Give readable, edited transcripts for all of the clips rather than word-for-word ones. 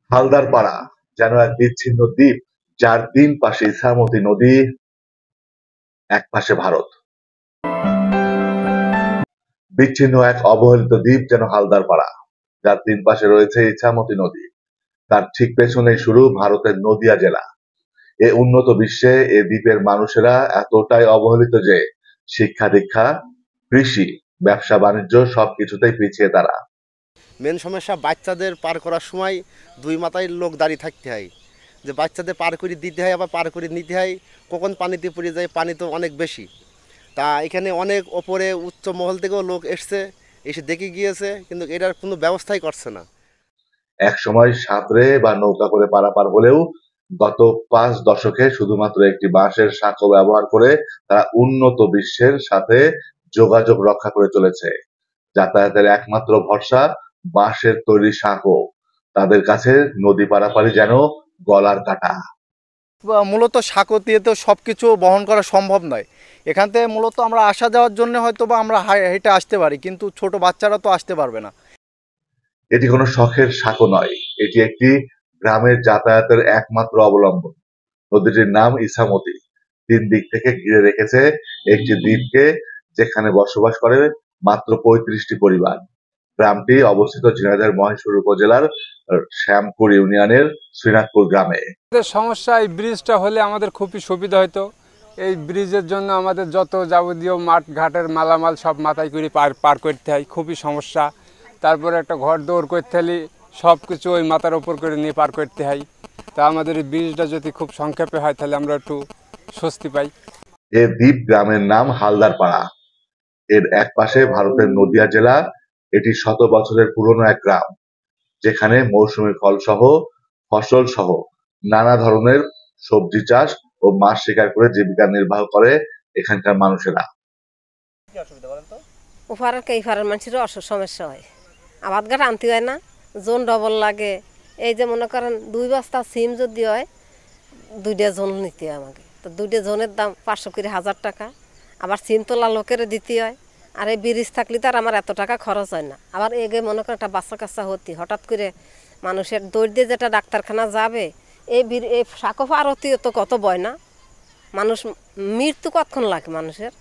হালদার পাড়া যেন এক বিচ্ছিন্ন দ্বীপ, যার তিন পাশে ইছামতি নদী, এক পাশে ভারত। বিচ্ছিন্ন এক অবহেলিত দ্বীপ যেন হালদার পাড়া, যার তিন পাশে রয়েছে ইছামতি নদী। তার ঠিক পেছনেই শুরু ভারতের নদিয়া জেলা। এ উন্নত বিশ্বে এ দ্বীপের মানুষেরা এতটাই অবহেলিত যে শিক্ষা দীক্ষা, কৃষি, ব্যবসা বাণিজ্য সবকিছুতেই পিছিয়ে তারা। মেন সমস্যা বাচ্চাদের পার করার সময় দুই মাথায় লোক দাঁড়িয়ে থাকতে হয়, যে বাচ্চাদের পার করে দিতে হয় আবার পার করে নিতে হয়। কখন পানিতে পড়ে যায়, পানি তো অনেক বেশি। তা এখানে অনেক ওপরে উচ্চ মহল থেকেও লোক এসে দেখে গিয়েছে, কিন্তু এটার কোনো ব্যবস্থাই করছে না। এক সময় সাঁতরে বা নৌকা করে পারাপার হলেও গত 5 দশকে শুধুমাত্র একটি বাঁশের সাঁকো ব্যবহার করে তারা উন্নত বিশ্বের সাথে যোগাযোগ রক্ষা করে চলেছে। যাতায়াতের একমাত্র ভরসা বাঁশের তৈরি সাঁকো। তাদের কাছে নদী পারাপারই যেন গলার কাটা। মূলত সাঁকো দিয়ে তো সব কিছু বহন করা সম্ভব নয়। এখান থেকে মূলত আমরা আসা যাওয়ার জন্য হয়তো বা আমরা হেঁটে আসতে পারি, কিন্তু ছোট বাচ্চারা তো আসতে পারবে না। এটি কোনো শখের সাঁকো নয়, এটি একটি গ্রামের যাতায়াতের একমাত্র অবলম্বন। নদীটির নাম ইছামতি। তিন দিক থেকে ঘিরে রেখেছে একটি দ্বীপকে, যেখানে বসবাস করে মাত্র 35টি পরিবার। গ্রামটি অবস্থিত ঝিনাইদহের মহেশপুর উপজেলার শ্যামপুর ইউনিয়নের শ্রীনাথপুর গ্রামে। সমস্যা এই ব্রিজটা হলে আমাদের খুবই সুবিধা হতো। এই ব্রিজের জন্য আমাদের যত যাবতীয় মাঠ ঘাটের মালামাল সব মাথায় করে পার করতে হয়, খুবই সমস্যা। তারপরে একটা ঘর দৌড় করতে হলে সব কিছু ওই মাথার ওপর করে নিয়ে পার করতে হয়। তা আমাদের এই ব্রিজটা যদি খুব সংক্ষেপে হয় তাহলে আমরা একটু স্বস্তি পাই। এ দ্বীপ গ্রামের নাম হালদার পাড়া। এর এক পাশে ভারতের নদিয়া জেলা। এটি শত বছরের পুরনো এক গ্রাম, যেখানে মৌসুমী ফসল সহ নানা ধরনের সবজি চাষ ও মাছ শিকার করে জীবিকা নির্বাহ করে এখানকার মানুষেরা। ওপারের এইপারের মানুষেরও সমস্যা হয়, আবাদ ঘাট আনতে হয় না, জোন ডবল লাগে। এই যে মনে করেন 2 বস্তা সিম যদি হয়, 2টা জোন নিতে হয় আমাকে, তো 2টা জোনের দাম 500 করে 1000 টাকা। আবার সিম তোলা লোকের দিতে হয়। আর এই ব্রিজ থাকলে তার আমার এত টাকা খরচ হয় না। আবার এগে মনে করেন একটা বাচ্চা কাচ্চা হতি, হঠাৎ করে মানুষের দৌড় দিয়ে যেটা ডাক্তারখানা যাবে, এই সাঁকো পার হতে তো কত বয় না, মানুষ মৃত্যু কতক্ষণ লাগে মানুষের।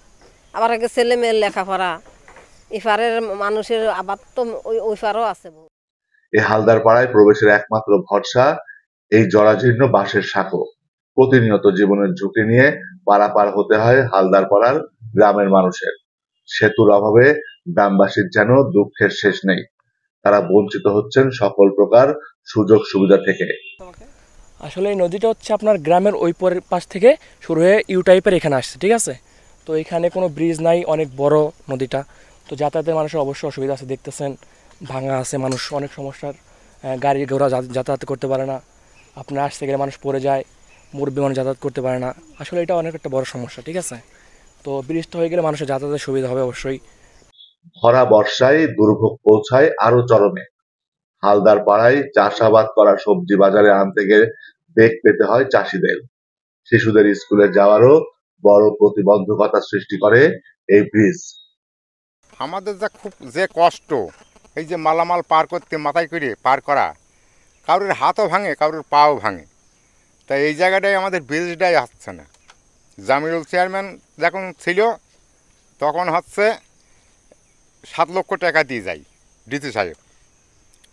আবার আগে ছেলে মেয়ের লেখাপড়া, এপারের মানুষের আবার তো ওই পারও আছে। এই হালদার পাড়ায় প্রবেশের একমাত্র ভরসা এই জরাজীর্ণ বাঁশের সাঁকো। প্রতিনিয়ত জীবনের ঝুঁকি নিয়ে পারাপার হতে হয় হালদার পাড়ার গ্রামের মানুষের। সেতুর অভাবে গ্রামবাসীর যেন দুঃখের শেষ নেই। তারা বঞ্চিত হচ্ছেন সকল প্রকার সুযোগ সুবিধা থেকে। আসলে এই নদীটা হচ্ছে আপনার গ্রামের ওই পরের পাশ থেকে শুরু হয়ে ইউ টাইপের এখানে আসছে, ঠিক আছে। তো এখানে কোনো ব্রিজ নাই, অনেক বড় নদীটা। তো যাতায়াতের মানুষের অবশ্যই অসুবিধা আছে, দেখতেছেন ভাঙা আছে, মানুষ অনেক সমস্যার, গাড়ি ঘোড়া যাতায়াত করতে পারে না। আপনার আসতে গেলে মানুষ পড়ে যায়, মুরব্বী মানুষ যাতায়াত করতে পারে না। আসলে এটা অনেক একটা বড় সমস্যা, ঠিক আছে। তো ব্রিজটা হয়ে গেলে মানুষের যাতায়াতের সুবিধা হবে অবশ্যই। ভরা বর্ষায় দুর্ভোগ পৌঁছায় আরো চরমে। হালদার পাড়ায় চাষাবাদ করা সবজি বাজারে আনতে গেলে বেগ পেতে হয় চাষিদের। শিশুদের স্কুলে যাওয়ারও বড় প্রতিবন্ধকতা সৃষ্টি করে এই ব্রিজ। আমাদের যে কষ্ট, এই যে মালামাল পার করতে মাথায় করে পার করা, কারোর হাতও ভাঙে, কারোর পাও ভাঙে। তাই এই জায়গাটায় আমাদের ব্রিজটাই আসছে না। জামিরুল চেয়ারম্যান যখন ছিল তখন হচ্ছে 7 লক্ষ টাকা দিয়ে যায় ডিসি সাহেব।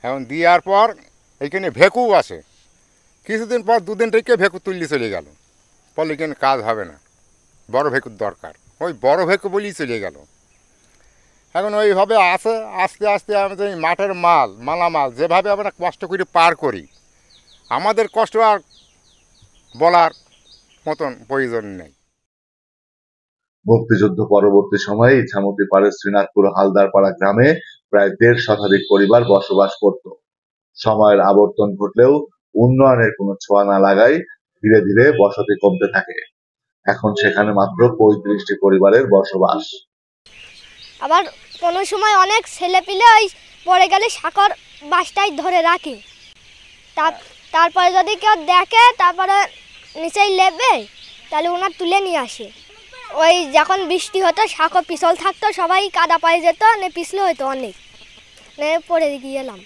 এখন দেওয়ার পর এইখানে ভেকু আসে, কিছুদিন পর 2 দিন থেকে ভেকু তুললে চলে গেল। বলে এখানে কাজ হবে না, বড় ভেকুর দরকার। ওই বড় ভেকু বলেই চলে গেল। এখন ওইভাবে আসে, আস্তে আস্তে আমাদের এই মাঠের মালামাল যেভাবে আমরা কষ্ট করে পার করি, আমাদের কষ্ট আর বলার মতন প্রয়োজন নেই। মুক্তিযুদ্ধ পরবর্তী সময়ে ইছামতি পাড়ের শ্রীনাথপুর হালদারপাড়া গ্রামে প্রায় 1.5 শতাধিক পরিবার বসবাস করত। সময়ের আবর্তন ঘটলেও উন্নয়নের কোনো ছোঁয়া না লাগায় ধীরে ধীরে বসতি কমতে থাকে। এখন সেখানে মাত্র 35টি পরিবারের বসবাস। আবার কোনো সময় অনেক ছেলে পিলে ওই পড়ে গেলে সাঁকোর বাঁশটাই ধরে রাখে। তারপরে যদি কেউ দেখে, তারপরে নিচেই লেবে, তাহলে ওনার তুলে নিয়ে আসে। ওই যখন বৃষ্টি হতো সাঁকো পিছল থাকতো, সবাই কাদা পায়ে যেত, পিছলে হতো অনেক, পড়ে গিয়েলাম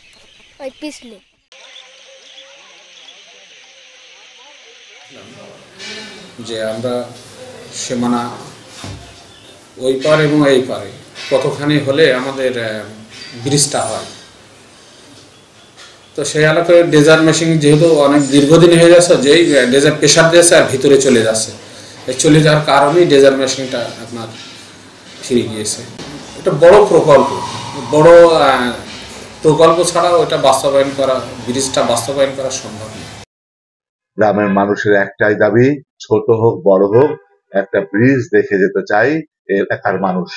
ওই পিছলে। যে আমরা সীমানা ওই পার এবং এই পারে কতখানি হলে আমাদের ব্রিজটা হয়। তো সেই এলাকায় ডেজার মেশিন যেহেতু অনেক দীর্ঘদিন হয়ে যাচ্ছে, যেই ডেজার প্রেশার দিয়েছে আর ভিতরে চলে যাচ্ছে, এই চলে যাওয়ার কারণেই ডেজার মেশিনটা আপনার ফিরে গিয়েছে। এটা বড় প্রকল্প, বড় প্রকল্প ছাড়া ওটা বাস্তবায়ন করা, ব্রিজটা বাস্তবায়ন করা সম্ভব নয়। গ্রামের মানুষের একটাই দাবি, ছোট হোক বড় হোক, একটা ব্রিজ দেখে যেতে চাই এলাকার মানুষ।